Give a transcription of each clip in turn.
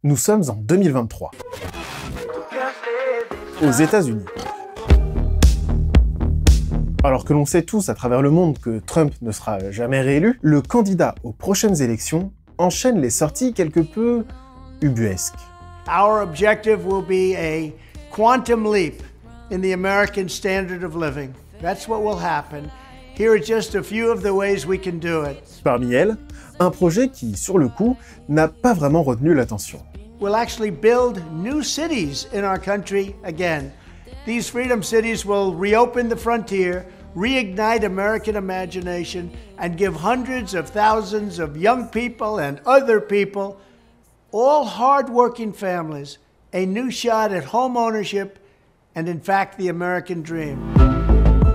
Nous sommes en 2023. Aux États-Unis. Alors que l'on sait tous à travers le monde que Trump ne sera jamais réélu, le candidat aux prochaines élections enchaîne les sorties quelque peu ubuesques. Our objective will be a quantum leap in the American standard of living. That's what will happen. Here are just a few of the ways we can do it. Parmi elles, un projet qui, sur le coup, n'a pas vraiment retenu l'attention. We'll actually build new cities in our country again. These freedom cities will reopen the frontier, reignite American imagination, and give hundreds of thousands of young people and other people, all hard-working families, a new shot at home ownership and, in fact, the American dream.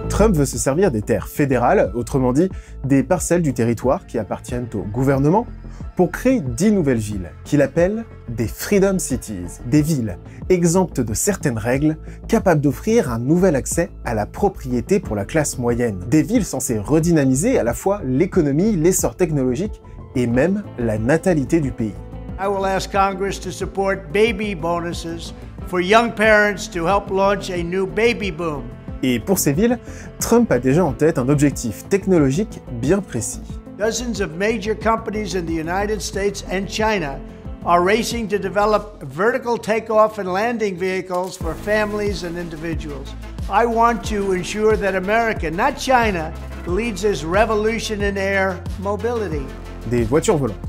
Trump veut se servir des terres fédérales, autrement dit, des parcelles du territoire qui appartiennent au gouvernement, pour créer 10 nouvelles villes, qu'il appelle des Freedom Cities, des villes exemptes de certaines règles, capables d'offrir un nouvel accès à la propriété pour la classe moyenne. Des villes censées redynamiser à la fois l'économie, l'essor technologique et même la natalité du pays. I will ask Congress to support baby bonuses for young parents to help launch a new baby boom. Et pour ces villes, Trump a déjà en tête un objectif technologique bien précis. Dozens of major companies in the United States and China are racing to develop vertical takeoff and landing vehicles for families and individuals. I want to ensure that America, not China, leads this revolution in air mobility. Des voitures volantes.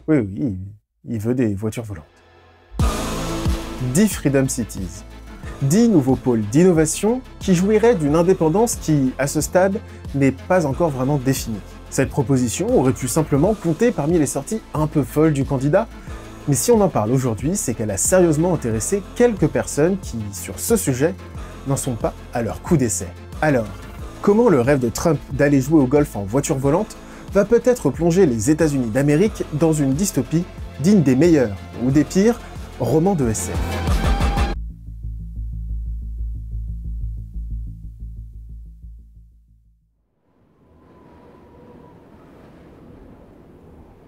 Oui, il veut des voitures volantes. 10 Freedom Cities. 10 nouveaux pôles d'innovation qui jouiraient d'une indépendance qui, à ce stade, n'est pas encore vraiment définie. Cette proposition aurait pu simplement compter parmi les sorties un peu folles du candidat, mais si on en parle aujourd'hui, c'est qu'elle a sérieusement intéressé quelques personnes qui, sur ce sujet, n'en sont pas à leur coup d'essai. Alors, comment le rêve de Trump d'aller jouer au golf en voiture volante va peut-être plonger les États-Unis d'Amérique dans une dystopie digne des meilleurs, ou des pires, romans de SF.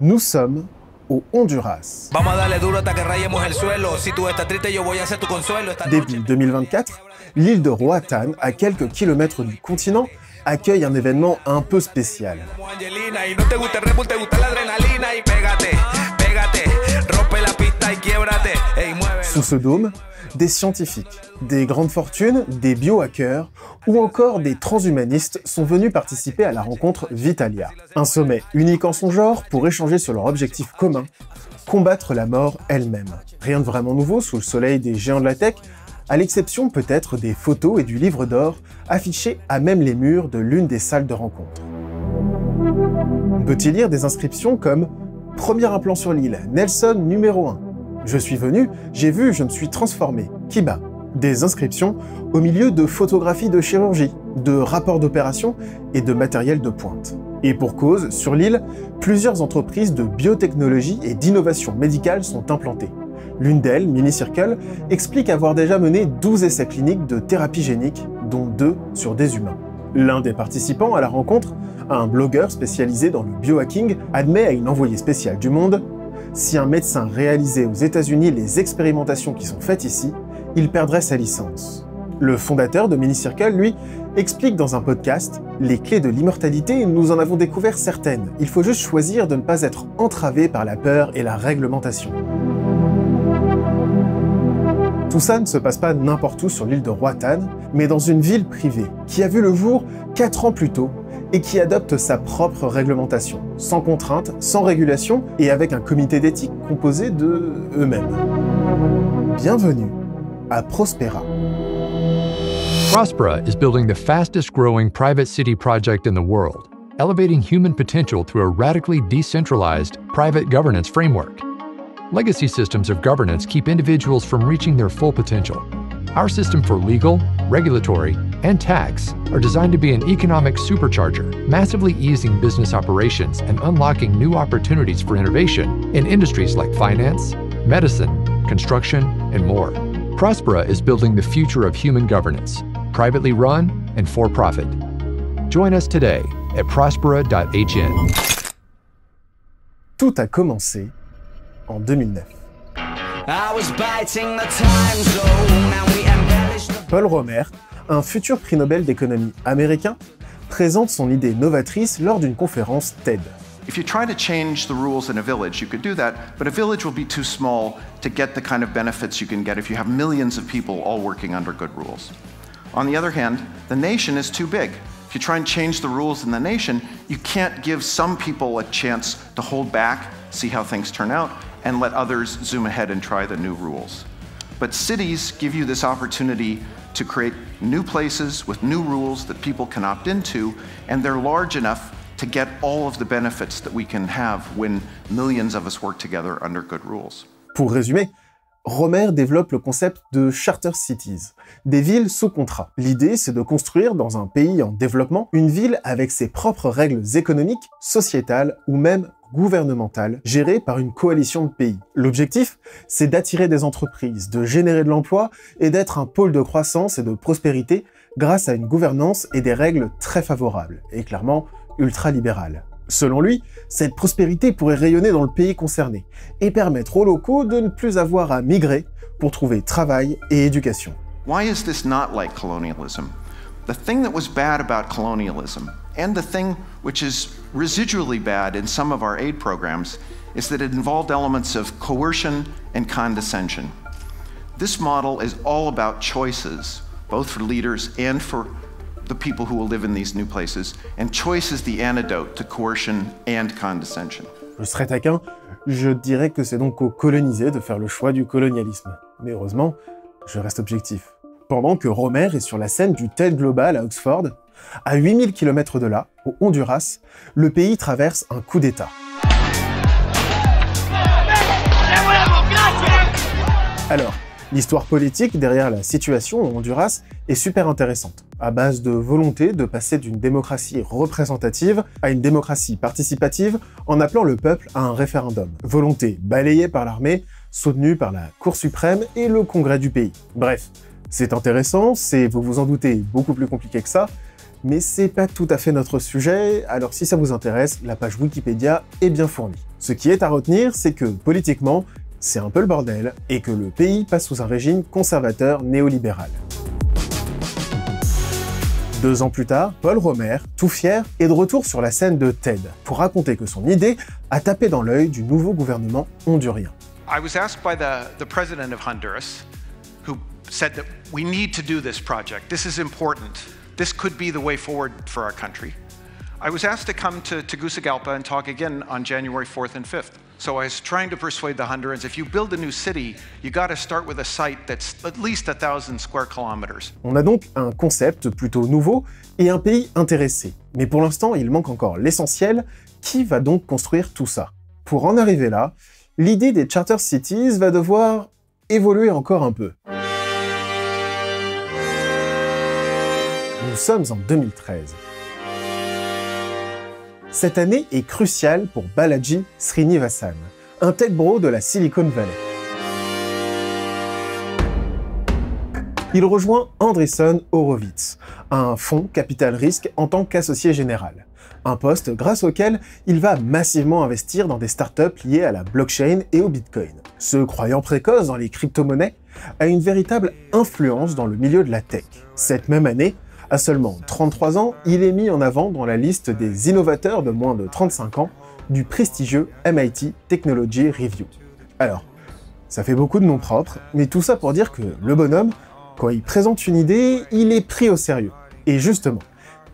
Nous sommes au Honduras. Début 2024, l'île de Roatán, à quelques kilomètres du continent, accueille un événement un peu spécial. Sous ce dôme, des scientifiques, des grandes fortunes, des biohackers ou encore des transhumanistes sont venus participer à la rencontre Vitalia. Un sommet unique en son genre pour échanger sur leur objectif commun, combattre la mort elle-même. Rien de vraiment nouveau sous le soleil des géants de la tech, à l'exception peut-être des photos et du livre d'or affichés à même les murs de l'une des salles de rencontre. On peut y lire des inscriptions comme « Premier implant sur l'île, Nelson numéro 1 ». Je suis venu, j'ai vu, je me suis transformé. Kiba. Des inscriptions au milieu de photographies de chirurgie, de rapports d'opération et de matériel de pointe. Et pour cause, sur l'île, plusieurs entreprises de biotechnologie et d'innovation médicale sont implantées. L'une d'elles, MiniCircle, explique avoir déjà mené 12 essais cliniques de thérapie génique, dont 2 sur des humains. L'un des participants à la rencontre, un blogueur spécialisé dans le biohacking, admet à une envoyée spéciale du Monde: si un médecin réalisait aux États-Unis les expérimentations qui sont faites ici, il perdrait sa licence. Le fondateur de MiniCircle, lui, explique dans un podcast « Les clés de l'immortalité, nous en avons découvert certaines. Il faut juste choisir de ne pas être entravé par la peur et la réglementation. » Tout ça ne se passe pas n'importe où sur l'île de Roatán, mais dans une ville privée, qui a vu le jour 4 ans plus tôt, et qui adopte sa propre réglementation, sans contrainte, sans régulation, et avec un comité d'éthique composé de eux-mêmes. Bienvenue à Prospera. Prospera is building the fastest-growing private city project in the world, elevating human potential through a radically decentralized private governance framework. Legacy systems of governance keep individuals from reaching their full potential. Our system for legal, regulatory, and tax are designed to be an economic supercharger, massively easing business operations and unlocking new opportunities for innovation in industries like finance, medicine, construction, and more. Prospera is building the future of human governance, privately run and for profit. Join us today at prospera.hn. Tout a commencé en 2009. Paul Romer, un futur prix Nobel d'économie américain, présente son idée novatrice lors d'une conférence TED. If you try to change the rules in a village, you could do that, but a village will be too small to get the kind of benefits you can get if you have millions of people all working under good rules. On the other hand, the nation is too big. If you try and change the rules in the nation, you can't give some people a chance to hold back, see how things turn out, and let others zoom ahead and try the new rules. But cities give you this opportunity to create new places with new rules that people can opt into, and they're large enough to get all of the benefits that we can have when millions of us work together under good rules. Pour résumer, Romer développe le concept de Charter Cities, des villes sous contrat. L'idée, c'est de construire dans un pays en développement une ville avec ses propres règles économiques, sociétales ou même gouvernementales, gérées par une coalition de pays. L'objectif, c'est d'attirer des entreprises, de générer de l'emploi et d'être un pôle de croissance et de prospérité grâce à une gouvernance et des règles très favorables, et clairement ultra-libérales. Selon lui, cette prospérité pourrait rayonner dans le pays concerné et permettre aux locaux de ne plus avoir à migrer pour trouver travail et éducation. Why is this not like colonialism? The thing that was bad about colonialism, and the thing which is residually bad in some of our aid programs, is that it involved elements of coercion and condescension. This model is all about choices, both for leaders and for the people who will live in these new places, and choice is the antidote to coercion and condescension. Je serais taquin, je dirais que c'est donc aux colonisés de faire le choix du colonialisme. Mais heureusement, je reste objectif. Pendant que Romer est sur la scène du TED Global à Oxford, à 8000 km de là, au Honduras, le pays traverse un coup d'État. Alors, l'histoire politique derrière la situation au Honduras est super intéressante, à base de volonté de passer d'une démocratie représentative à une démocratie participative en appelant le peuple à un référendum. Volonté balayée par l'armée, soutenue par la Cour suprême et le Congrès du pays. Bref, c'est intéressant, c'est, vous vous en doutez, beaucoup plus compliqué que ça, mais c'est pas tout à fait notre sujet, alors si ça vous intéresse, la page Wikipédia est bien fournie. Ce qui est à retenir, c'est que, politiquement, c'est un peu le bordel, et que le pays passe sous un régime conservateur néolibéral. 2 ans plus tard, Paul Romer, tout fier, est de retour sur la scène de TED, pour raconter que son idée a tapé dans l'œil du nouveau gouvernement hondurien. I was asked by the president of Honduras, who said that we need to do this project. This is important. This could be the way forward for our country. I was asked to come to Tegucigalpa and talk again on January 4th and 5th. So I was trying to persuade the Hondurans, if you build a new city, you got to start with a site that's at least 1,000 square kilometers. On a donc un concept plutôt nouveau et un pays intéressé. Mais pour l'instant, il manque encore l'essentiel. Qui va donc construire tout ça? Pour en arriver là, l'idée des Charter Cities va devoir évoluer encore un peu. Nous sommes en 2013. Cette année est cruciale pour Balaji Srinivasan, un tech bro de la Silicon Valley. Il rejoint Andreessen Horowitz, un fonds capital risque en tant qu'associé général. Un poste grâce auquel il va massivement investir dans des startups liées à la blockchain et au bitcoin. Ce croyant précoce dans les crypto-monnaies a une véritable influence dans le milieu de la tech. Cette même année, à seulement 33 ans, il est mis en avant dans la liste des innovateurs de moins de 35 ans du prestigieux MIT Technology Review. Alors, ça fait beaucoup de noms propres, mais tout ça pour dire que le bonhomme, quand il présente une idée, il est pris au sérieux. Et justement,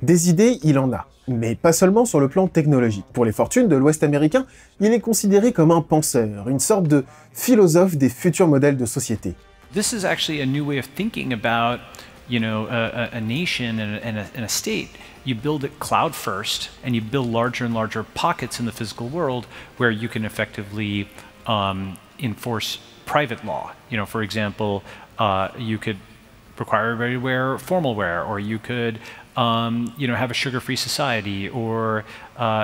des idées, il en a. Mais pas seulement sur le plan technologique. Pour les fortunes de l'Ouest américain, il est considéré comme un penseur, une sorte de philosophe des futurs modèles de société. This is actually a new way of thinking about, you know, a nation and a state. You build it cloud first, and you build larger and larger pockets in the physical world where you can effectively enforce private law. You know, for example, you could require everybody to wear formal wear, or you could you know, have a sugar-free society, or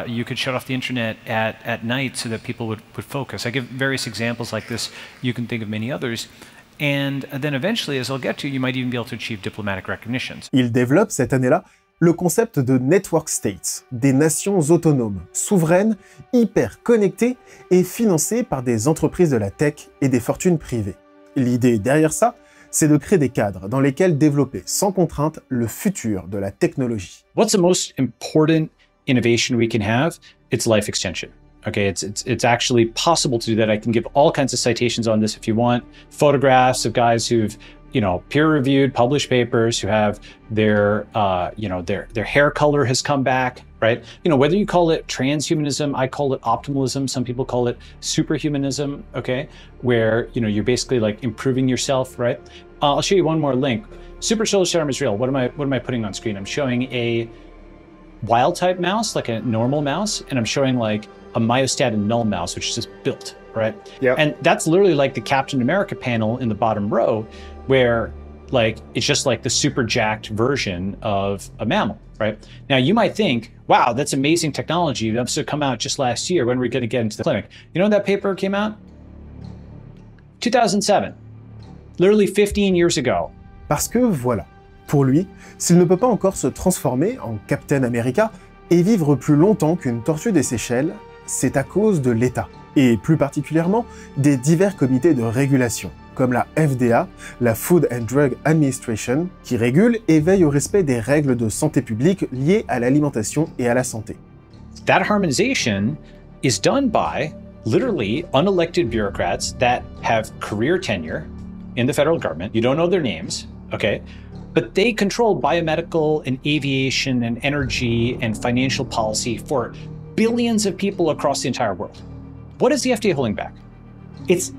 you could shut off the internet at night so that people would focus. I give various examples like this. You can think of many others. And then eventually, as I'll get to, you might even be able to achieve diplomatic recognitions. Il développe cette année-là le concept de network states, des nations autonomes, souveraines, hyper connectées et financées par des entreprises de la tech et des fortunes privées. L'idée derrière ça, c'est de créer des cadres dans lesquels développer sans contrainte le futur de la technologie. What's the most important innovation we can have? It's life extension. Okay, it's actually possible to do that. I can give all kinds of citations on this if you want. Photographs of guys who've, peer-reviewed, published papers, who have their hair color has come back, right? Whether you call it transhumanism, I call it optimalism. Some people call it superhumanism, okay? Where, you're basically like improving yourself, right? I'll show you one more link. Super solar serum is real. What am I putting on screen? I'm showing a wild type mouse, like a normal mouse, and I'm showing like a myostatin null mouse, which is just built, right? Yep. And that's literally like the Captain America panel in the bottom row, where like it's just like the super jacked version of a mammal, right? Now you might think, wow, that's amazing technology. That's to come out just last year. When we're going to get into the clinic? You know when that paper came out? 2007, literally 15 years ago. Parce que voilà, pour lui, s'il ne peut pas encore se transformer en Captain America et vivre plus longtemps qu'une tortue des Seychelles, c'est à cause de l'État, et plus particulièrement des divers comités de régulation, comme la FDA, la Food and Drug Administration, qui régule et veille au respect des règles de santé publique liées à l'alimentation et à la santé. That harmonization is done by literally unelected bureaucrats that have career tenure in the federal government. You don't know their names, okay? But they control biomedical and aviation and energy and financial policy for billions of people across the entire world. What is the FDA holding back? It's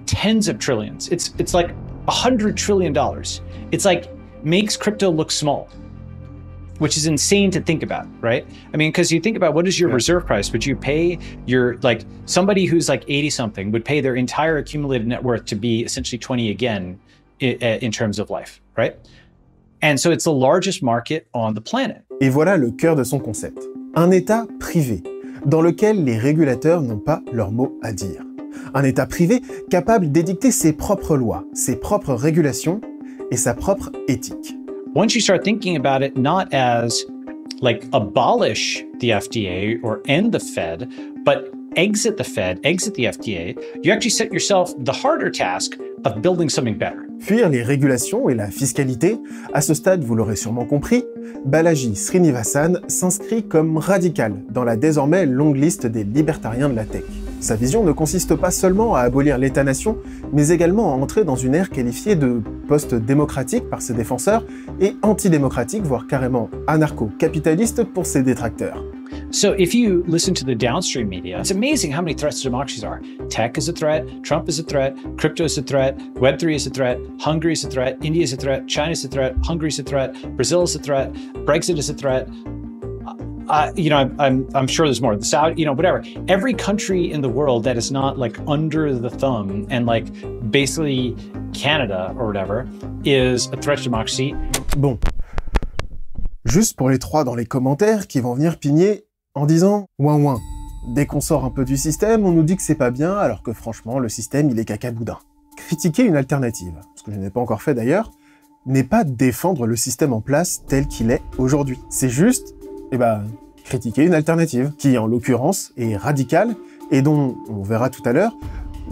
tens of trillions. It's like $100 trillion. It's like makes crypto look small, which is insane to think about, right? I mean, because you think about what is your reserve price? Would you pay your, like somebody who's like 80 something would pay their entire accumulated net worth to be essentially 20 again in terms of life, right? And so it's the largest market on the planet. Et voilà le cœur de son concept. Un État privé, dans lequel les régulateurs n'ont pas leur mot à dire. Un État privé capable d'édicter ses propres lois, ses propres régulations et sa propre éthique. Once you start thinking about it not as like abolish the FDA or end the Fed, but exit the Fed, exit the FDA, you actually set yourself the harder task of building something better. Fuir les régulations et la fiscalité, à ce stade, vous l'aurez sûrement compris, Balaji Srinivasan s'inscrit comme radical dans la désormais longue liste des libertariens de la tech. Sa vision ne consiste pas seulement à abolir l'État-nation, mais également à entrer dans une ère qualifiée de post-démocratique par ses défenseurs et antidémocratique, voire carrément anarcho-capitaliste pour ses détracteurs. So if you listen to the downstream media, it's amazing how many threats to democracies are. Tech is a threat, Trump is a threat, crypto is a threat, Web3 is a threat, Hungary is a threat, India is a threat, China is a threat, Hungary is a threat, Brazil is a threat, Brexit is a threat. I'm sure there's more. The Saudi, whatever. Every country in the world that is not like under the thumb and like basically Canada or whatever is a threat to democracy. Bon. Juste pour les trois dans les commentaires qui vont venir pigner en disant « ouin ouin ». Dès qu'on sort un peu du système, on nous dit que c'est pas bien, alors que franchement, le système, il est cacaboudin. Critiquer une alternative, ce que je n'ai pas encore fait d'ailleurs, n'est pas défendre le système en place tel qu'il est aujourd'hui. C'est juste, critiquer une alternative, qui en l'occurrence est radicale, et dont, on verra tout à l'heure,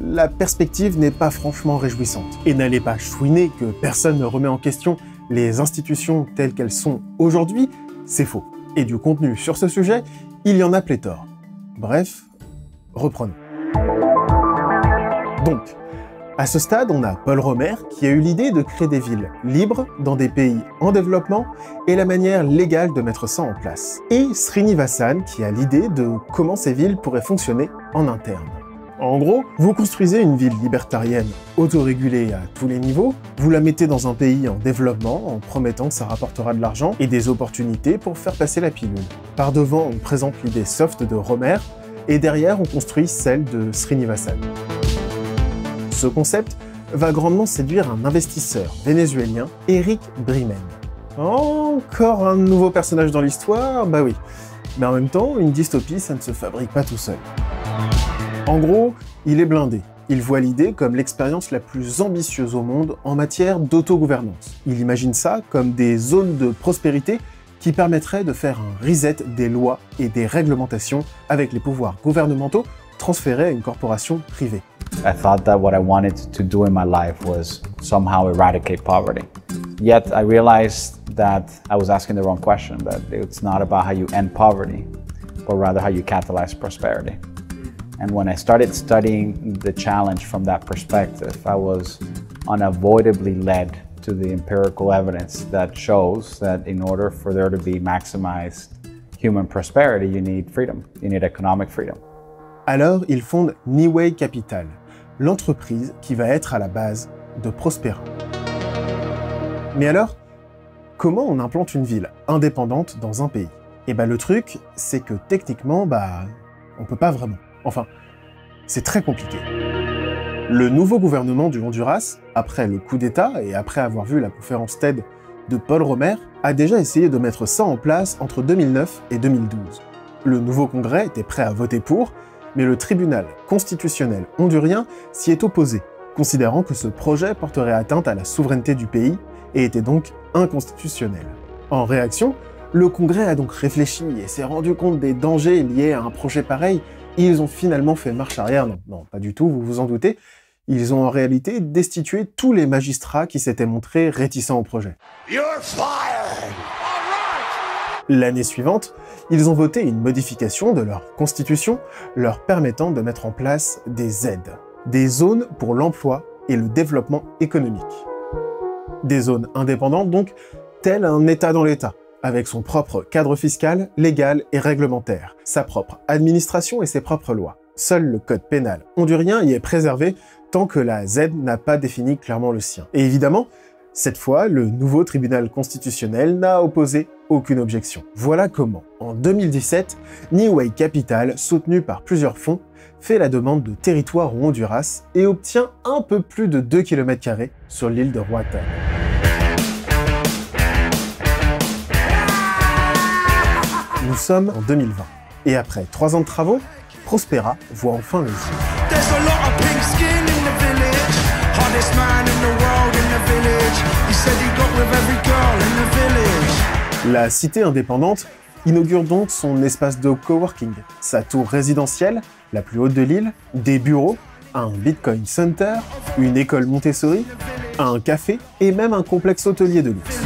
la perspective n'est pas franchement réjouissante. Et n'allez pas chouiner que personne ne remet en question les institutions telles qu'elles sont aujourd'hui, c'est faux. Et du contenu sur ce sujet, il y en a pléthore. Bref, reprenons. Donc, à ce stade, on a Paul Romer qui a eu l'idée de créer des villes libres dans des pays en développement et la manière légale de mettre ça en place. Et Srinivasan qui a l'idée de comment ces villes pourraient fonctionner en interne. En gros, vous construisez une ville libertarienne autorégulée à tous les niveaux, vous la mettez dans un pays en développement en promettant que ça rapportera de l'argent et des opportunités pour faire passer la pilule. Par devant, on présente l'idée soft de Romer et derrière, on construit celle de Srinivasan. Ce concept va grandement séduire un investisseur vénézuélien, Eric Bremen. Encore un nouveau personnage dans l'histoire, bah oui. Mais en même temps, une dystopie, ça ne se fabrique pas tout seul. En gros, il est blindé. Il voit l'idée comme l'expérience la plus ambitieuse au monde en matière d'autogouvernance. Il imagine ça comme des zones de prospérité qui permettrait de faire un reset des lois et des réglementations avec les pouvoirs gouvernementaux transférés à une corporation privée. I thought that what I wanted to do in my life was somehow eradicate poverty. Yet I realized that I was asking the wrong question, that it's not about how you end poverty, but rather how you catalyze prosperity. And when I started studying the challenge from that perspective, I was unavoidably led to the empirical evidence that shows that in order for there to be maximized human prosperity, you need freedom, you need economic freedom. Alors, il fonde Neway Capital, l'entreprise qui va être à la base de Prospera. Mais alors, comment on implante une ville indépendante dans un pays? Et le truc, c'est que techniquement, on peut pas vraiment. Enfin, c'est très compliqué. Le nouveau gouvernement du Honduras, après le coup d'État et après avoir vu la conférence TED de Paul Romer, a déjà essayé de mettre ça en place entre 2009 et 2012. Le nouveau Congrès était prêt à voter pour, mais le tribunal constitutionnel hondurien s'y est opposé, considérant que ce projet porterait atteinte à la souveraineté du pays et était donc inconstitutionnel. En réaction, le Congrès a donc réfléchi et s'est rendu compte des dangers liés à un projet pareil. Ils ont finalement fait marche arrière. Non, pas du tout, vous vous en doutez. Ils ont en réalité destitué tous les magistrats qui s'étaient montrés réticents au projet. You're fired! L'année suivante, ils ont voté une modification de leur constitution leur permettant de mettre en place des aides, des zones pour l'emploi et le développement économique. Des zones indépendantes donc, tel un État dans l'État, avec son propre cadre fiscal, légal et réglementaire, sa propre administration et ses propres lois. Seul le code pénal hondurien y est préservé tant que la Z n'a pas défini clairement le sien. Et évidemment, cette fois, le nouveau tribunal constitutionnel n'a opposé aucune objection. Voilà comment, en 2017, Neway Capital, soutenu par plusieurs fonds, fait la demande de territoire au Honduras et obtient un peu plus de 2 km² sur l'île de Roatán. Nous sommes en 2020, et après 3 ans de travaux, Prospera voit enfin le jour. La cité indépendante inaugure donc son espace de coworking, sa tour résidentielle, la plus haute de l'île, des bureaux, un Bitcoin Center, une école Montessori, un café et même un complexe hôtelier de luxe.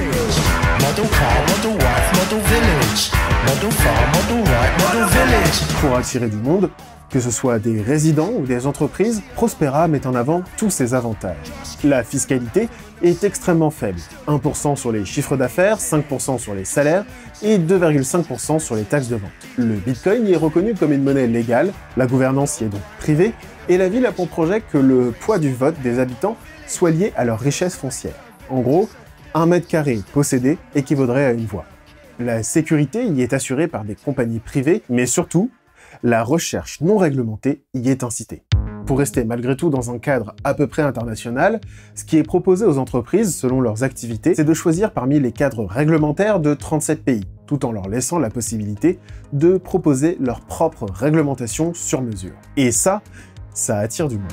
Pour attirer du monde, que ce soit des résidents ou des entreprises, Prospera met en avant tous ses avantages. La fiscalité est extrêmement faible, 1% sur les chiffres d'affaires, 5% sur les salaires et 2,5% sur les taxes de vente. Le Bitcoin y est reconnu comme une monnaie légale, la gouvernance y est donc privée, et la ville a pour projet que le poids du vote des habitants soit lié à leur richesse foncière. En gros, 1 mètre carré possédé équivaudrait à une voix. La sécurité y est assurée par des compagnies privées, mais surtout, la recherche non réglementée y est incitée. Pour rester malgré tout dans un cadre à peu près international, ce qui est proposé aux entreprises selon leurs activités, c'est de choisir parmi les cadres réglementaires de 37 pays, tout en leur laissant la possibilité de proposer leur propre réglementation sur mesure. Et ça attire du monde.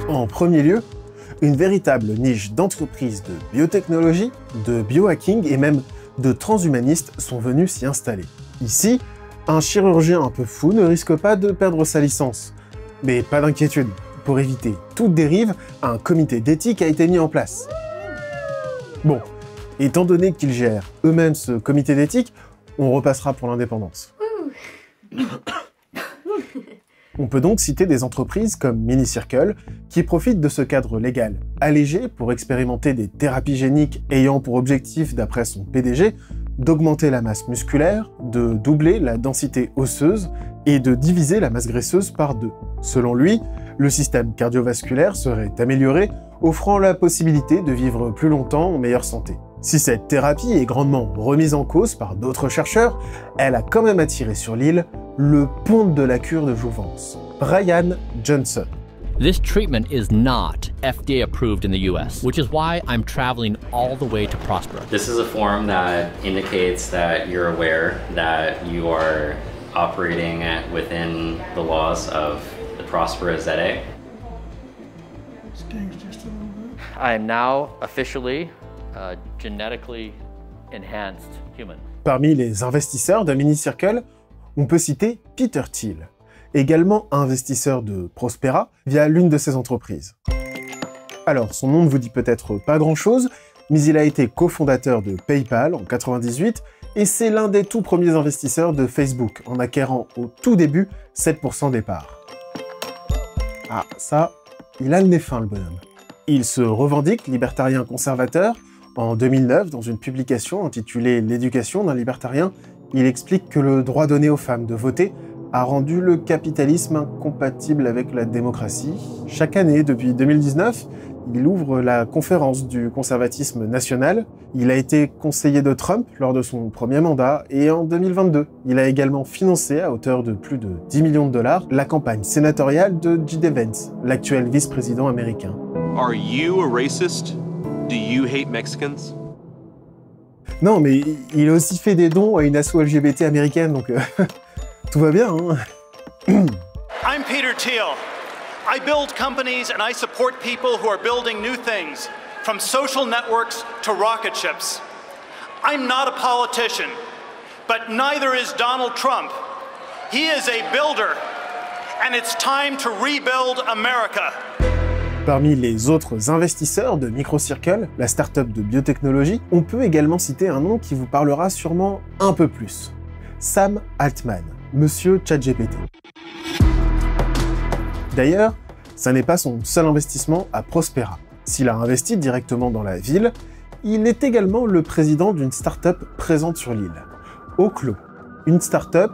En premier lieu, une véritable niche d'entreprises de biotechnologie, de biohacking et même de transhumanistes sont venus s'y installer. Ici, un chirurgien un peu fou ne risque pas de perdre sa licence. Mais pas d'inquiétude, pour éviter toute dérive, un comité d'éthique a été mis en place. Bon, étant donné qu'ils gèrent eux-mêmes ce comité d'éthique, on repassera pour l'indépendance. On peut donc citer des entreprises comme Minicircle qui profitent de ce cadre légal allégé pour expérimenter des thérapies géniques ayant pour objectif, d'après son PDG, d'augmenter la masse musculaire, de doubler la densité osseuse et de diviser la masse graisseuse par 2. Selon lui, le système cardiovasculaire serait amélioré, offrant la possibilité de vivre plus longtemps en meilleure santé. Si cette thérapie est grandement remise en cause par d'autres chercheurs, elle a quand même attiré sur l'île le ponte de la cure de jouvence, Brian Johnson. This treatment is not FDA approved in the US, which is why I'm traveling all the way to Prospera. This is a form that indicates that you're aware that you are operating within the laws of the Prospera ZA. I am now officially genetically enhanced human. Parmi les investisseurs de Minicircle, on peut citer Peter Thiel, également investisseur de Prospera via l'une de ses entreprises. Alors, son nom ne vous dit peut-être pas grand-chose, mais il a été cofondateur de PayPal en 1998 et c'est l'un des tout premiers investisseurs de Facebook, en acquérant au tout début 7% des parts. Ah, ça, il a le nez fin, le bonhomme. Il se revendique libertarien conservateur. En 2009, dans une publication intitulée « L'éducation d'un libertarien », il explique que le droit donné aux femmes de voter a rendu le capitalisme incompatible avec la démocratie. Chaque année, depuis 2019, il ouvre la conférence du conservatisme national. Il a été conseiller de Trump lors de son premier mandat et en 2022, il a également financé à hauteur de plus de 10 millions de dollars la campagne sénatoriale de J.D. Vance, l'actuel vice-président américain. Are you a racist? Do you hate Mexicans? Non, mais il a aussi fait des dons à une asso LGBT américaine, donc tout va bien, hein. I'm Peter Thiel. I build companies and I support people who are building new things, from social networks to rocket ships. I'm not a politician, but neither is Donald Trump. He is a builder, and it's time to rebuild America. Parmi les autres investisseurs de Microcircle, la start-up de biotechnologie, on peut également citer un nom qui vous parlera sûrement un peu plus. Sam Altman, Monsieur ChatGPT. D'ailleurs, ça n'est pas son seul investissement à Prospera. S'il a investi directement dans la ville, il est également le président d'une start-up présente sur l'île, Oklo, une start-up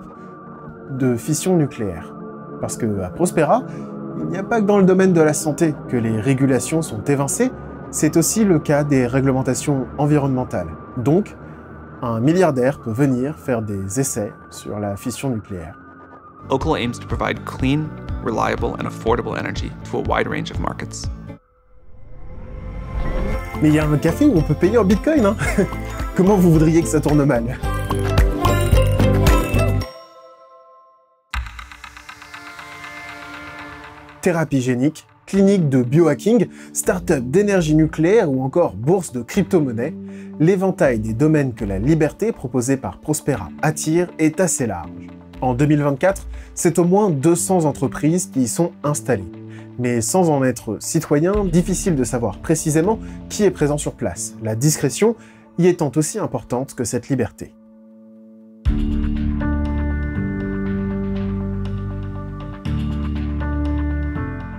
de fission nucléaire. Parce que à Prospera, il n'y a pas que dans le domaine de la santé que les régulations sont évincées, c'est aussi le cas des réglementations environnementales. Donc, un milliardaire peut venir faire des essais sur la fission nucléaire. Oklo aims to provide clean, reliable, and affordable energy to a wide range of markets. Mais il y a un café où on peut payer en bitcoin, hein. Comment vous voudriez que ça tourne mal? Thérapie génique, clinique de biohacking, start-up d'énergie nucléaire ou encore bourse de crypto-monnaie, l'éventail des domaines que la liberté proposée par Prospera attire est assez large. En 2024, c'est au moins 200 entreprises qui y sont installées. Mais sans en être citoyen, difficile de savoir précisément qui est présent sur place, la discrétion y étant aussi importante que cette liberté.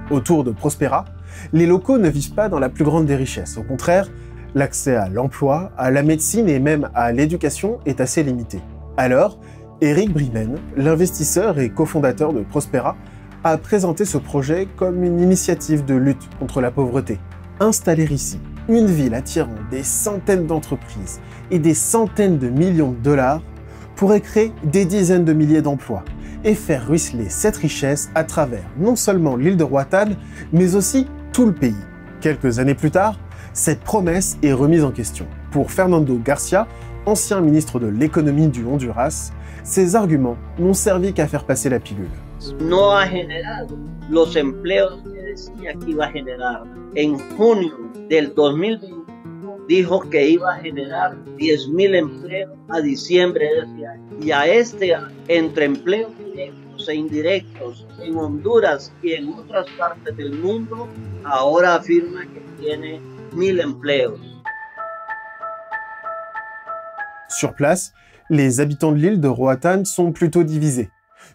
Autour de Prospera, les locaux ne vivent pas dans la plus grande des richesses. Au contraire, l'accès à l'emploi, à la médecine et même à l'éducation est assez limité. Alors, Eric Brimen, l'investisseur et cofondateur de Prospera, a présenté ce projet comme une initiative de lutte contre la pauvreté. Installer ici une ville attirant des centaines d'entreprises et des centaines de millions de dollars pourrait créer des dizaines de milliers d'emplois et faire ruisseler cette richesse à travers non seulement l'île de Roatan, mais aussi tout le pays. Quelques années plus tard, cette promesse est remise en question. Pour Fernando Garcia, ancien ministre de l'économie du Honduras, ces arguments n'ont servi qu'à faire passer la pilule. No ha generado los empleos que decía que iba a generar. En junio del 2021 dijo que iba a generar 10,000 empleos a diciembre de este año. Y a este año, entre empleos directos e indirectos en Honduras y en otras partes del mundo, ahora afirma que tiene 1,000 empleos. Sur place, les habitants de l'île de Roatan sont plutôt divisés.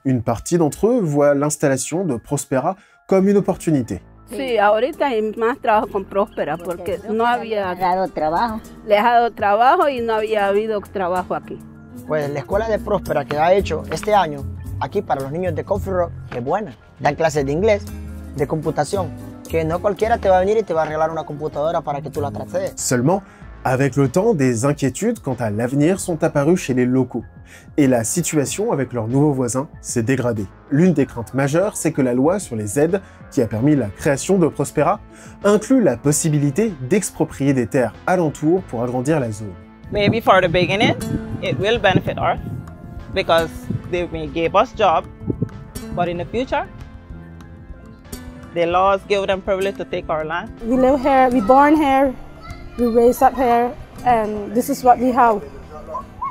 Une partie d'entre eux voit l'installation de Prospera comme une opportunité. Sí, ahorita hay más trabajo con Prospera porque no había dado trabajo. Les ha dado trabajo y no había habido trabajo aquí. Pues la escuela de Prospera que ha hecho este año aquí para los niños de Coffee Rock es buena. Dan clases de inglés, de computación, que no cualquiera te va a venir y te va a regalar una computadora para que tú la tracees. Seulement, avec le temps, des inquiétudes quant à l'avenir sont apparues chez les locaux. Et la situation avec leurs nouveaux voisins s'est dégradée. L'une des craintes majeures, c'est que la loi sur les aides, qui a permis la création de Prospera, inclut la possibilité d'exproprier des terres alentours pour agrandir la zone. Maybe for the beginning, it will benefit us because they may give us jobs, but in the future, the laws give them privilege to take our land. We live here, we born here, we raised up here, and this is what we have.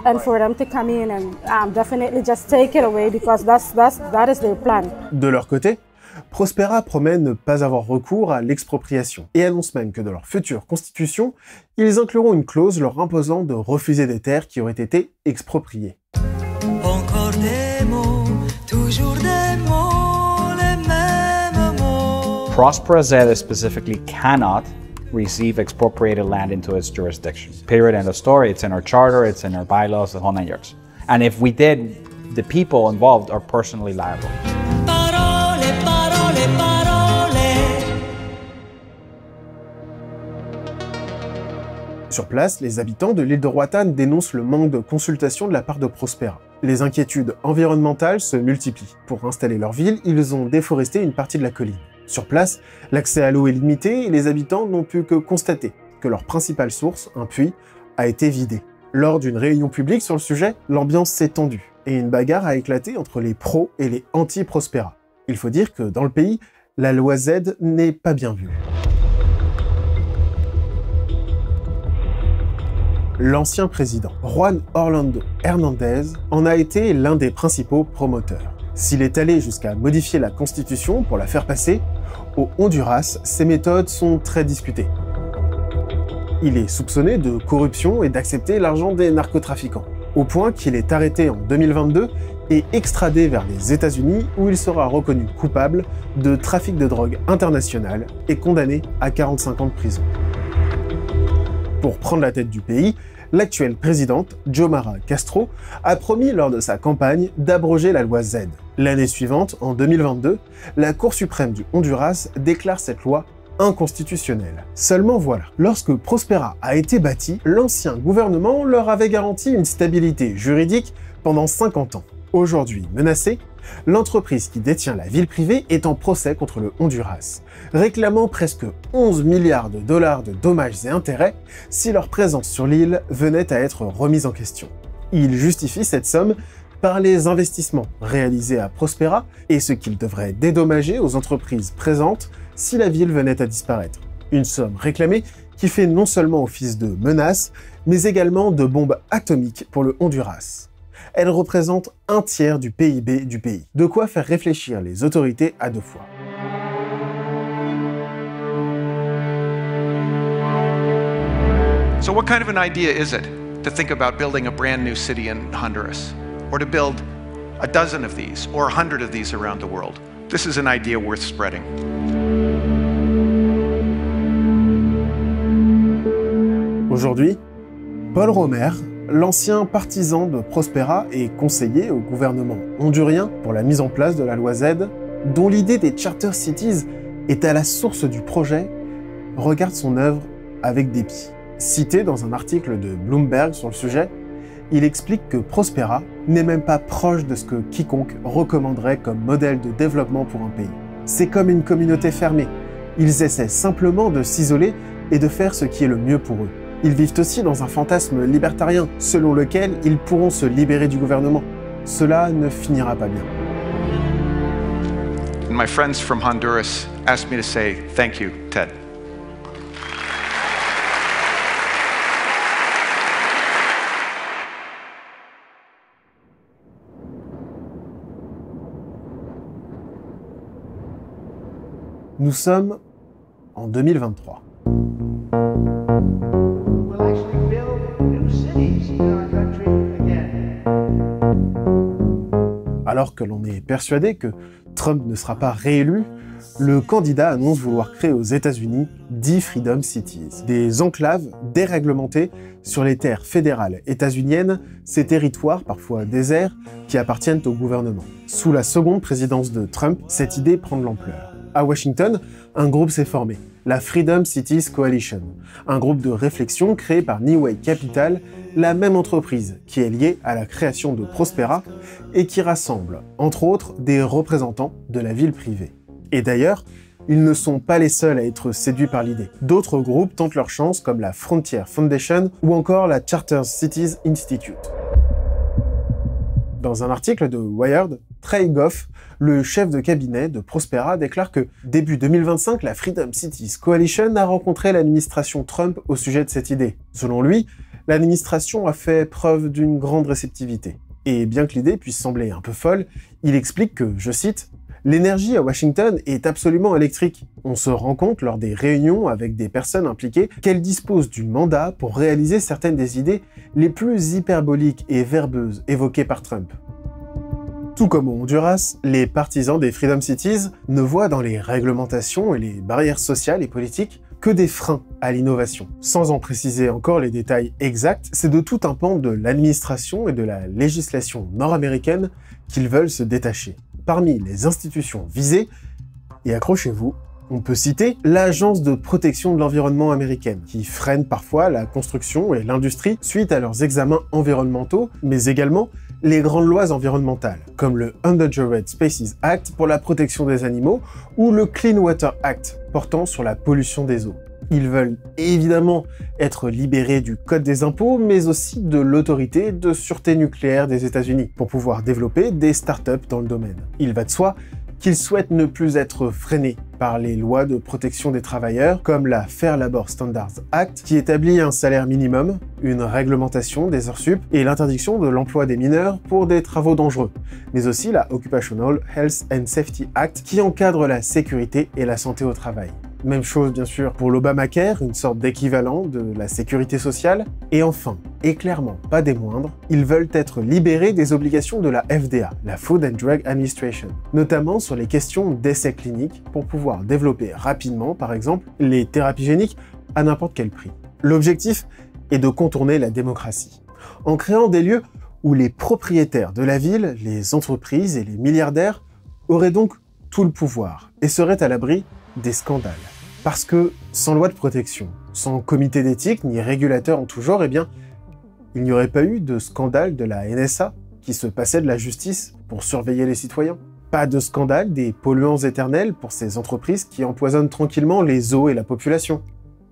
and for them to come in and definitely just take it away because that is their plan. De leur côté, Prospera promet ne pas avoir recours à l'expropriation et annonce même que dans leur future constitution, ils incluront une clause leur imposant de refuser des terres qui auraient été expropriées. Encore des mots, toujours des mots, les mêmes mots. Prospera ZED specifically cannot receive expropriated land into its jurisdiction. Period, end of story. It's in our charter, it's in our bylaws, the whole 9 yards. And if we did, the people involved are personally liable. Sur place, les habitants de l'île de Roatan dénoncent le manque de consultation de la part de Prospera. Les inquiétudes environnementales se multiplient. Pour installer leur ville, ils ont déforesté une partie de la colline. Sur place, l'accès à l'eau est limité et les habitants n'ont pu que constater que leur principale source, un puits, a été vidé. Lors d'une réunion publique sur le sujet, l'ambiance s'est tendue et une bagarre a éclaté entre les pros et les anti-Prospera. Il faut dire que dans le pays, la loi Z n'est pas bien vue. L'ancien président, Juan Orlando Hernández, en a été l'un des principaux promoteurs. S'il est allé jusqu'à modifier la constitution pour la faire passer, au Honduras, ses méthodes sont très discutées. Il est soupçonné de corruption et d'accepter l'argent des narcotrafiquants, au point qu'il est arrêté en 2022 et extradé vers les États-Unis où il sera reconnu coupable de trafic de drogue international et condamné à 45 ans de prison. Pour prendre la tête du pays, l'actuelle présidente, Xiomara Castro, a promis lors de sa campagne d'abroger la loi Z. L'année suivante, en 2022, la Cour suprême du Honduras déclare cette loi inconstitutionnelle. Seulement voilà, lorsque Prospera a été bâti, l'ancien gouvernement leur avait garanti une stabilité juridique pendant 50 ans. Aujourd'hui menacée, l'entreprise qui détient la ville privée est en procès contre le Honduras, réclamant presque 11 milliards de dollars de dommages et intérêts si leur présence sur l'île venait à être remise en question. Il justifie cette somme par les investissements réalisés à Prospera et ce qu'il devrait dédommager aux entreprises présentes si la ville venait à disparaître. Une somme réclamée qui fait non seulement office de menace, mais également de bombe atomique pour le Honduras. Elle représente un tiers du PIB du pays. De quoi faire réfléchir les autorités à deux fois. So what kind of an idea is it to think about building a brand new city in Honduras? Or to build a dozen of these, or 100 of these around the world? This is an idea worth spreading. Aujourd'hui, Paul Romer, l'ancien partisan de Prospera et conseiller au gouvernement hondurien pour la mise en place de la loi Z, dont l'idée des Charter Cities est à la source du projet, regarde son œuvre avec dépit. Cité dans un article de Bloomberg sur le sujet, il explique que Prospera n'est même pas proche de ce que quiconque recommanderait comme modèle de développement pour un pays. C'est comme une communauté fermée. Ils essaient simplement de s'isoler et de faire ce qui est le mieux pour eux. Ils vivent aussi dans un fantasme libertarien, selon lequel ils pourront se libérer du gouvernement. Cela ne finira pas bien. And my friends from Honduras asked me to say thank you, Ted. Nous sommes en 2023. Alors que l'on est persuadé que Trump ne sera pas réélu, le candidat annonce vouloir créer aux États-Unis 10 Freedom Cities, des enclaves déréglementées sur les terres fédérales états-uniennes, ces territoires parfois déserts qui appartiennent au gouvernement. Sous la seconde présidence de Trump, cette idée prend de l'ampleur. À Washington, un groupe s'est formé, la Freedom Cities Coalition, un groupe de réflexion créé par Neway Capital, la même entreprise qui est liée à la création de Prospera et qui rassemble, entre autres, des représentants de la ville privée. Et d'ailleurs, ils ne sont pas les seuls à être séduits par l'idée. D'autres groupes tentent leur chance comme la Frontier Foundation ou encore la Charter Cities Institute. Dans un article de Wired, Trey Goff, le chef de cabinet de Prospera, déclare que début 2025, la Freedom Cities Coalition a rencontré l'administration Trump au sujet de cette idée. Selon lui, l'administration a fait preuve d'une grande réceptivité. Et bien que l'idée puisse sembler un peu folle, il explique que, je cite, « L'énergie à Washington est absolument électrique. On se rend compte lors des réunions avec des personnes impliquées qu'elles disposent du mandat pour réaliser certaines des idées les plus hyperboliques et verbeuses évoquées par Trump. » Tout comme au Honduras, les partisans des Freedom Cities ne voient dans les réglementations et les barrières sociales et politiques que des freins à l'innovation. Sans en préciser encore les détails exacts, c'est de tout un pan de l'administration et de la législation nord-américaine qu'ils veulent se détacher. Parmi les institutions visées, et accrochez-vous, on peut citer l'Agence de protection de l'environnement américaine, qui freine parfois la construction et l'industrie suite à leurs examens environnementaux, mais également les grandes lois environnementales, comme le Endangered Species Act pour la protection des animaux ou le Clean Water Act portant sur la pollution des eaux. Ils veulent évidemment être libérés du code des impôts, mais aussi de l'autorité de sûreté nucléaire des États-Unis, pour pouvoir développer des startups dans le domaine. Il va de soi qu'ils souhaitent ne plus être freinés par les lois de protection des travailleurs, comme la Fair Labor Standards Act, qui établit un salaire minimum, une réglementation des heures sup et l'interdiction de l'emploi des mineurs pour des travaux dangereux, mais aussi la Occupational Health and Safety Act, qui encadre la sécurité et la santé au travail. Même chose bien sûr pour l'Obamacare, une sorte d'équivalent de la sécurité sociale. Et enfin, et clairement pas des moindres, ils veulent être libérés des obligations de la FDA, la Food and Drug Administration, notamment sur les questions d'essais cliniques pour pouvoir développer rapidement, par exemple, les thérapies géniques à n'importe quel prix. L'objectif est de contourner la démocratie, en créant des lieux où les propriétaires de la ville, les entreprises et les milliardaires auraient donc tout le pouvoir et seraient à l'abri des scandales. Parce que sans loi de protection, sans comité d'éthique ni régulateur en tout genre, eh bien, il n'y aurait pas eu de scandale de la NSA qui se passait de la justice pour surveiller les citoyens. Pas de scandale des polluants éternels pour ces entreprises qui empoisonnent tranquillement les eaux et la population.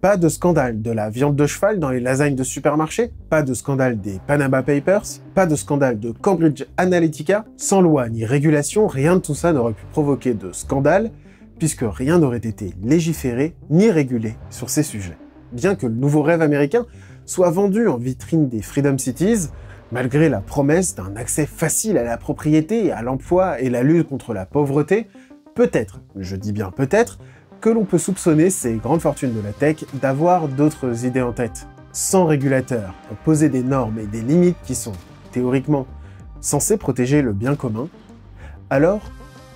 Pas de scandale de la viande de cheval dans les lasagnes de supermarché. Pas de scandale des Panama Papers. Pas de scandale de Cambridge Analytica. Sans loi ni régulation, rien de tout ça n'aurait pu provoquer de scandale, puisque rien n'aurait été légiféré ni régulé sur ces sujets. Bien que le nouveau rêve américain soit vendu en vitrine des Freedom Cities, malgré la promesse d'un accès facile à la propriété, à l'emploi et la lutte contre la pauvreté, peut-être, je dis bien peut-être, que l'on peut soupçonner ces grandes fortunes de la tech d'avoir d'autres idées en tête. Sans régulateur pour poser des normes et des limites qui sont, théoriquement, censées protéger le bien commun, alors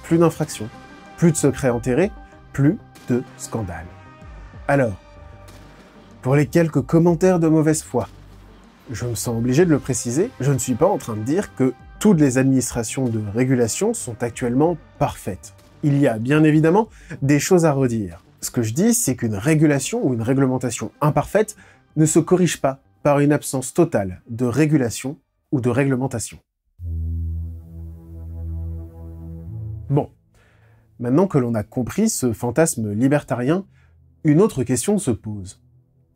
plus d'infractions. Plus de secrets enterrés, plus de scandales. Alors, pour les quelques commentaires de mauvaise foi, je me sens obligé de le préciser, je ne suis pas en train de dire que toutes les administrations de régulation sont actuellement parfaites. Il y a bien évidemment des choses à redire. Ce que je dis, c'est qu'une régulation ou une réglementation imparfaite ne se corrige pas par une absence totale de régulation ou de réglementation. Bon. Maintenant que l'on a compris ce fantasme libertarien, une autre question se pose.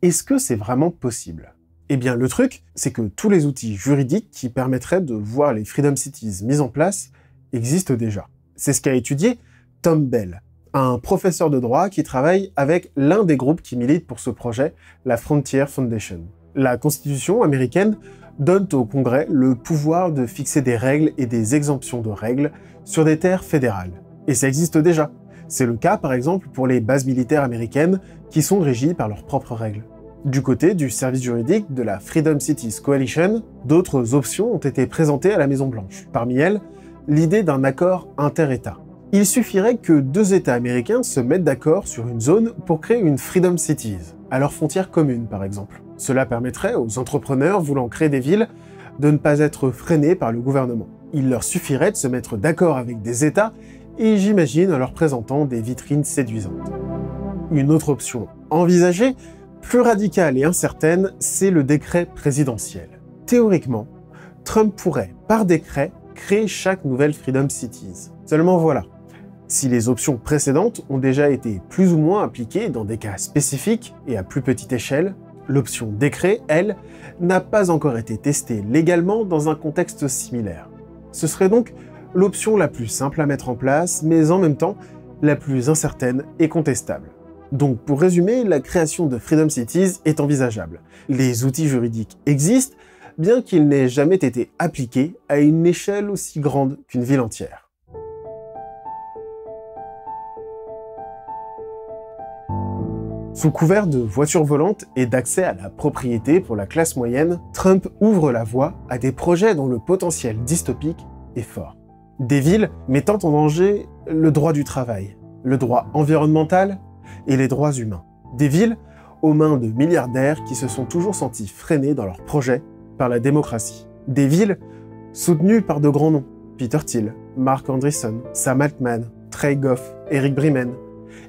Est-ce que c'est vraiment possible? Eh bien, le truc, c'est que tous les outils juridiques qui permettraient de voir les Freedom Cities mises en place existent déjà. C'est ce qu'a étudié Tom Bell, un professeur de droit qui travaille avec l'un des groupes qui militent pour ce projet, la Frontier Foundation. La Constitution américaine donne au Congrès le pouvoir de fixer des règles et des exemptions de règles sur des terres fédérales. Et ça existe déjà. C'est le cas par exemple pour les bases militaires américaines qui sont régies par leurs propres règles. Du côté du service juridique de la Freedom Cities Coalition, d'autres options ont été présentées à la Maison-Blanche. Parmi elles, l'idée d'un accord inter-État. Il suffirait que deux États américains se mettent d'accord sur une zone pour créer une Freedom Cities, à leurs frontières communes par exemple. Cela permettrait aux entrepreneurs voulant créer des villes de ne pas être freinés par le gouvernement. Il leur suffirait de se mettre d'accord avec des États et j'imagine en leur présentant des vitrines séduisantes. Une autre option envisagée, plus radicale et incertaine, c'est le décret présidentiel. Théoriquement, Trump pourrait, par décret, créer chaque nouvelle Freedom Cities. Seulement voilà, si les options précédentes ont déjà été plus ou moins appliquées dans des cas spécifiques et à plus petite échelle, l'option décret, elle, n'a pas encore été testée légalement dans un contexte similaire. Ce serait donc l'option la plus simple à mettre en place, mais en même temps la plus incertaine et contestable. Donc pour résumer, la création de Freedom Cities est envisageable. Les outils juridiques existent, bien qu'ils n'aient jamais été appliqués à une échelle aussi grande qu'une ville entière. Sous couvert de voitures volantes et d'accès à la propriété pour la classe moyenne, Trump ouvre la voie à des projets dont le potentiel dystopique est fort. Des villes mettant en danger le droit du travail, le droit environnemental et les droits humains. Des villes aux mains de milliardaires qui se sont toujours sentis freinés dans leurs projets par la démocratie. Des villes soutenues par de grands noms, Peter Thiel, Mark Andreessen, Sam Altman, Trey Goff, Eric Bremen,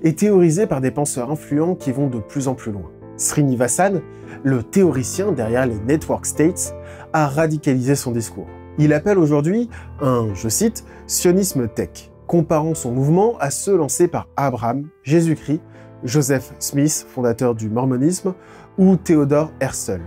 et théorisées par des penseurs influents qui vont de plus en plus loin. Srinivasan, le théoricien derrière les Network States, a radicalisé son discours. Il appelle aujourd'hui un, je cite, sionisme tech, comparant son mouvement à ceux lancés par Abraham, Jésus-Christ, Joseph Smith, fondateur du mormonisme, ou Theodore Herzl,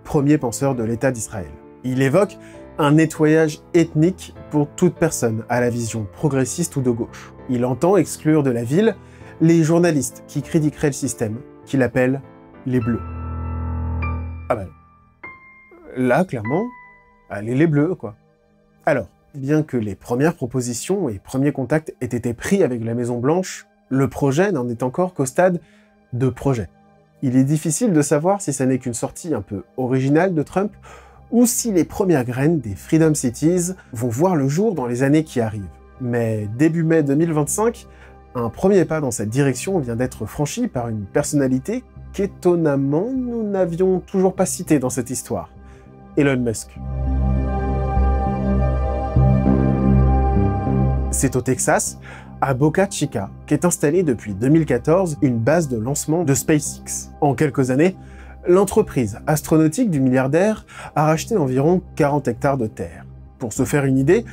premier penseur de l'État d'Israël. Il évoque un nettoyage ethnique pour toute personne à la vision progressiste ou de gauche. Il entend exclure de la ville les journalistes qui critiqueraient le système, qu'il appelle les Bleus. Ah ben, là, clairement, allez les Bleus, quoi. Alors, bien que les premières propositions et premiers contacts aient été pris avec la Maison-Blanche, le projet n'en est encore qu'au stade de projet. Il est difficile de savoir si ça n'est qu'une sortie un peu originale de Trump, ou si les premières graines des Freedom Cities vont voir le jour dans les années qui arrivent. Mais début mai 2025, un premier pas dans cette direction vient d'être franchi par une personnalité qu'étonnamment nous n'avions toujours pas citée dans cette histoire, Elon Musk. C'est au Texas, à Boca Chica, qu'est installée depuis 2014 une base de lancement de SpaceX. En quelques années, l'entreprise astronautique du milliardaire a racheté environ 40 hectares de terre. Pour se faire une idée,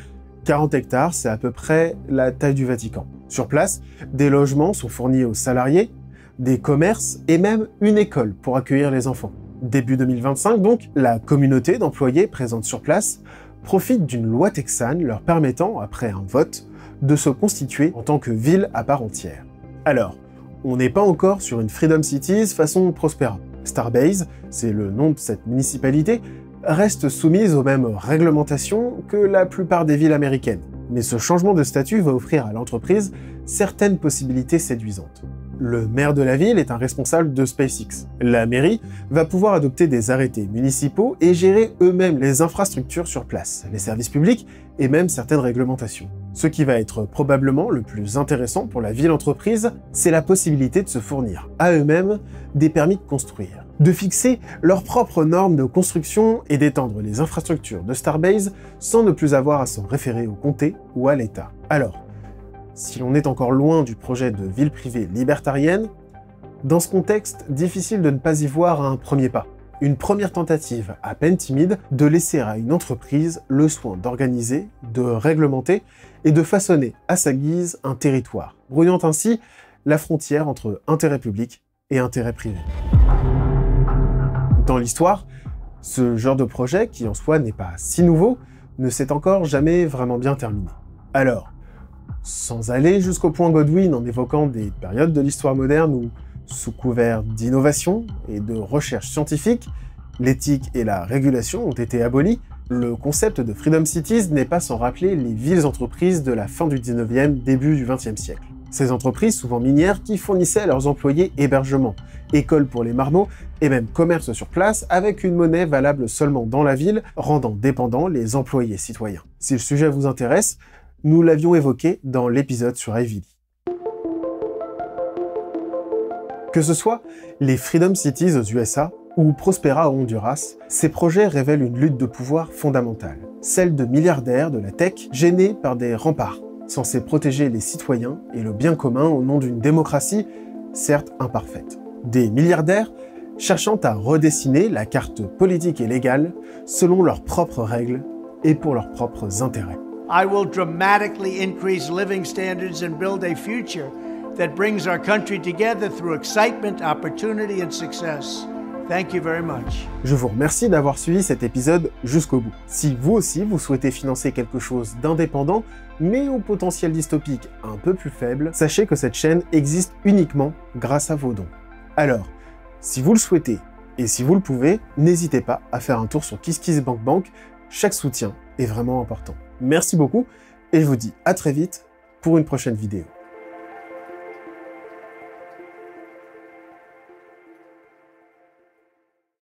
40 hectares, c'est à peu près la taille du Vatican. Sur place, des logements sont fournis aux salariés, des commerces et même une école pour accueillir les enfants. Début 2025 donc, la communauté d'employés présente sur place profite d'une loi texane leur permettant, après un vote, de se constituer en tant que ville à part entière. Alors, on n'est pas encore sur une Freedom Cities façon Prospera. Starbase, c'est le nom de cette municipalité, reste soumise aux mêmes réglementations que la plupart des villes américaines. Mais ce changement de statut va offrir à l'entreprise certaines possibilités séduisantes. Le maire de la ville est un responsable de SpaceX. La mairie va pouvoir adopter des arrêtés municipaux et gérer eux-mêmes les infrastructures sur place, les services publics et même certaines réglementations. Ce qui va être probablement le plus intéressant pour la ville-entreprise, c'est la possibilité de se fournir à eux-mêmes des permis de construire, de fixer leurs propres normes de construction et d'étendre les infrastructures de Starbase sans ne plus avoir à s'en référer au comté ou à l'État. Alors, si l'on est encore loin du projet de ville privée libertarienne, dans ce contexte, difficile de ne pas y voir un premier pas. Une première tentative, à peine timide, de laisser à une entreprise le soin d'organiser, de réglementer et de façonner à sa guise un territoire, brouillant ainsi la frontière entre intérêt public et intérêt privé. Dans l'histoire, ce genre de projet, qui en soi n'est pas si nouveau, ne s'est encore jamais vraiment bien terminé. Alors, sans aller jusqu'au point Godwin en évoquant des périodes de l'histoire moderne où, sous couvert d'innovation et de recherche scientifique, l'éthique et la régulation ont été abolies, le concept de Freedom Cities n'est pas sans rappeler les villes-entreprises de la fin du 19e, début du 20e siècle. Ces entreprises, souvent minières, qui fournissaient à leurs employés hébergement, écoles pour les marmots et même commerce sur place avec une monnaie valable seulement dans la ville, rendant dépendants les employés citoyens. Si le sujet vous intéresse, nous l'avions évoqué dans l'épisode sur Ivy Lee. Que ce soit les Freedom Cities aux USA ou Prospera au Honduras, ces projets révèlent une lutte de pouvoir fondamentale, celle de milliardaires de la tech gênés par des remparts, censés protéger les citoyens et le bien commun au nom d'une démocratie, certes imparfaite. Des milliardaires cherchant à redessiner la carte politique et légale selon leurs propres règles et pour leurs propres intérêts. I will dramatically increase living standards and build a future that brings our country together through excitement, opportunity, and success. Thank you very much. Je vous remercie d'avoir suivi cet épisode jusqu'au bout. Si vous aussi vous souhaitez financer quelque chose d'indépendant, mais au potentiel dystopique un peu plus faible, sachez que cette chaîne existe uniquement grâce à vos dons. Alors, si vous le souhaitez et si vous le pouvez, n'hésitez pas à faire un tour sur KissKissBankBank, chaque soutien est vraiment important. Merci beaucoup et je vous dis à très vite pour une prochaine vidéo.